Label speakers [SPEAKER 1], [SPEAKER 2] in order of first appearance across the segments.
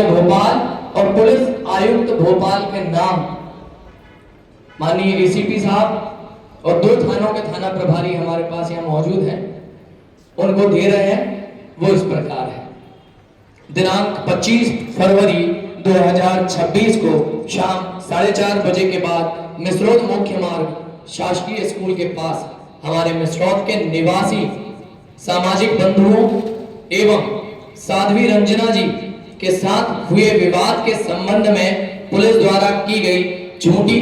[SPEAKER 1] जिलाधिकारी भोपाल और पुलिस आयुक्त भोपाल के नाम माननीय एसीपी साहब और 2 थानों के थाना प्रभारी हमारे पास यहाँ मौजूद हैं, उनको दे रहे हैं। वो इस प्रकार है। दिनांक 25 फरवरी 2026 को शाम 4:30 बजे के बाद मिसरौद मुख्य मार्ग शासकीय स्कूल के पास हमारे मिसरौद के निवासी सामाजिक बंधुओं एवं साध्वी रंजना जी के साथ हुए विवाद के संबंध में पुलिस द्वारा की गई झूठी,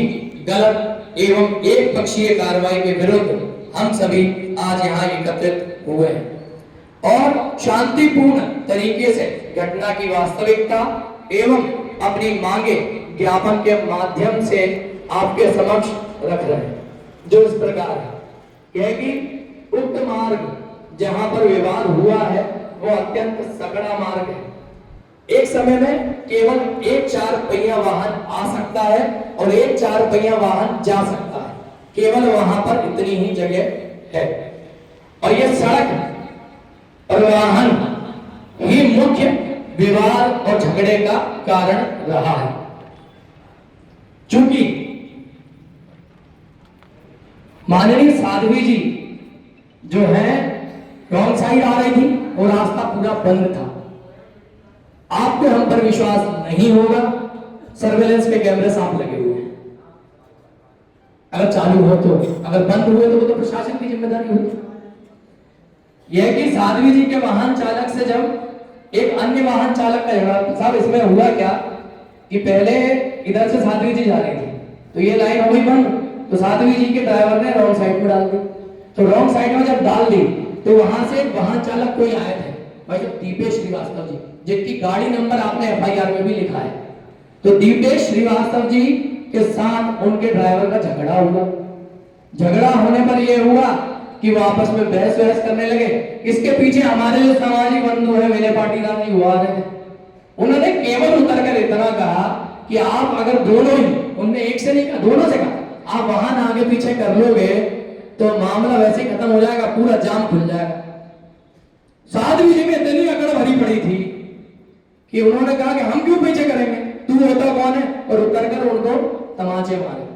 [SPEAKER 1] गलत एवं एक पक्षीय कार्रवाई के विरुद्ध हम सभी आज यहाँ एकत्रित हुए हैं और शांतिपूर्ण तरीके से घटना की वास्तविकता एवं अपनी मांगे ज्ञापन के माध्यम से आपके समक्ष रख रहे हैं, जो इस प्रकार है। यह कि उक्त मार्ग जहां पर विवाद हुआ है वो अत्यंत सकड़ा मार्ग है। एक समय में केवल एक 4 पहिया वाहन आ सकता है और एक 4 पहिया वाहन जा सकता है, केवल वहां पर इतनी ही जगह है। और यह सड़क और वाहन ही मुख्य विवाद और झगड़े का कारण रहा है। चूंकि माननीय साध्वी जी जो है रॉन्ग साइड आ रही थी और रास्ता पूरा बंद था। आपको हम पर विश्वास नहीं होगा, सर्वेलेंस के कैमरे साफ लगे हुए हैं। अगर चालू हो तो, अगर बंद हुए तो वो तो प्रशासन की जिम्मेदारी होगी। यह कि साध्वी जी के वाहन चालक से जब एक अन्य वाहन चालक का झगड़ा, साहब इसमें हुआ क्या कि पहले इधर से साध्वी जी जा रही थी तो ये लाइन हो गई बंद, तो साध्वी जी के ड्राइवर ने रॉन्ग साइड में डाल दी। तो रॉन्ग साइड में जब डाल दी तो वहां से वाहन चालक कोई आए थे, भाई दीपेश श्रीवास्तव जी, जिनकी गाड़ी नंबर आपने एफआईआर में भी लिखा है। तो दीपेश श्रीवास्तव जी के साथ उनके ड्राइवर का झगड़ा हुआ। झगड़ा होने पर यह हुआ कि वो आपस में बहस करने लगे। इसके पीछे हमारे जो सामाजिक बंधु है मेरे पाटीदार जी हुआ रहे थे, उन्होंने केवल उतर कर इतना कहा कि आप अगर दोनों ही, उनने एक से नहीं कहा, दोनों से कहा, आप वाहन आगे पीछे कर लोगे तो मामला वैसे ही खत्म हो जाएगा, पूरा जाम खुल जाएगा। साध्वी जी में इतनी अकड़ भरी पड़ी थी कि उन्होंने कहा कि हम क्यों पीछे करेंगे, तू होता कौन है, और उतर कर उनको तमाचे मारे।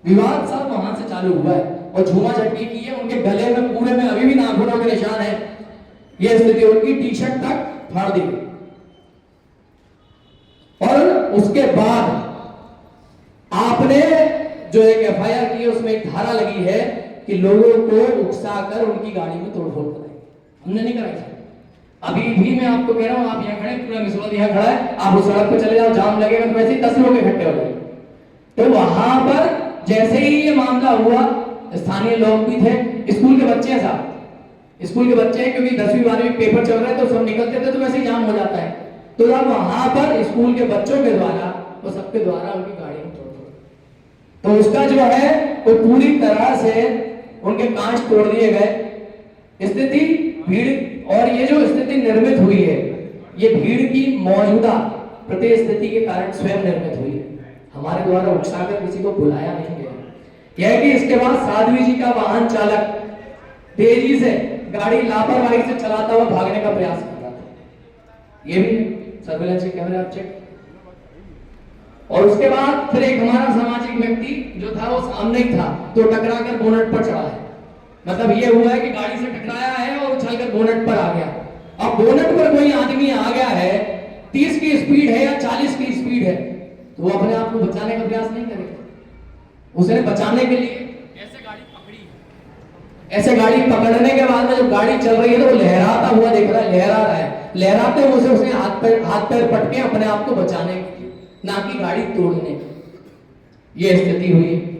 [SPEAKER 1] विवाद सब वहां से चालू हुआ है और झूमा झटकी की है। उनके गले में पूरे में अभी भी नाखूनों के निशान है। यह स्थिति, उनकी टी शर्ट तक फाड़ दी गई। और उसके बाद आपने जो एक एफआईआर की है उसमें एक धारा लगी है कि लोगों को उकसाकर उनकी गाड़ी में तोड़फोड़ कराई। हमने नहीं कराई। अभी भी मैं आपको कह रहा हूं, आप यहाँ खड़े, पूरा मिसरौद यहाँ खड़ा है, आप उस सड़क पर चले जाओ, जाम लगेगा तो वैसे ही 10 लोग इकट्ठे हो जाएंगे। तो वहां पर जैसे ही ये मामला हुआ, स्थानीय लोग भी थे, स्कूल के बच्चे हैं साहब, स्कूल के बच्चे हैं, क्योंकि 10वीं 12वीं पेपर चल रहे हैं तो सब निकलते थे तो वैसे ही जाम हो जाता है। तो जब वहां पर स्कूल के बच्चों के द्वारा और सबके द्वारा उनकी गाड़ी में तोड़, तो उसका जो है वो पूरी तरह से उनके कांच तोड़ दिए गए। स्थिति भीड़, और ये जो स्थिति निर्मित हुई है ये भीड़ की मौजूदा परिस्थिति के कारण स्वयं निर्मित हुई है। हमारे द्वारा उकसाकर किसी को बुलाया नहीं गया। यह कि इसके बाद साध्वी जी का वाहन चालक तेजी से गाड़ी लापरवाही से चलाता हुआ भागने का प्रयास कर रहा था। ये भी सर्वेलेंस के कैमरे आप चेक। और उसके बाद फिर एक हमारा सामाजिक व्यक्ति जो था वो सामने ही था तो टकरा कर बोनट पर चढ़ा है। मतलब ये हुआ है कि गाड़ी से टकराया है और उछलकर बोनट पर आ गया। अब बोनट पर कोई आदमी आ गया है, 30 की स्पीड है या 40 की स्पीड है, तो वो अपने आप को बचाने का प्रयास नहीं करेगा। उसने बचाने के लिए ऐसे गाड़ी पकड़ी, ऐसे गाड़ी पकड़ने के बाद में जब गाड़ी चल रही है तो वो लहराता हुआ देख रहा है, लहरा रहा है, लहराते हुए उसने हाथ पैर पटके अपने आप को बचाने के लिए, ना कि गाड़ी तोड़ने की। ये स्थिति हुई है।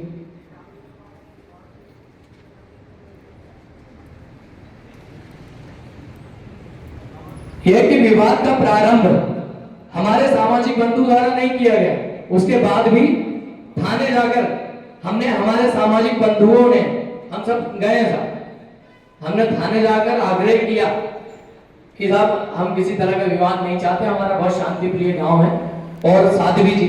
[SPEAKER 1] यह कि विवाद का प्रारंभ हमारे सामाजिक बंधु द्वारा नहीं किया गया। उसके बाद भी थाने जाकर हमने, हमारे सामाजिक बंधुओं ने, हम सब गए साहब, हमने थाने जाकर आग्रह किया कि साहब हम किसी तरह का विवाद नहीं चाहते, हमारा बहुत शांति प्रिय गांव है और साध्वी जी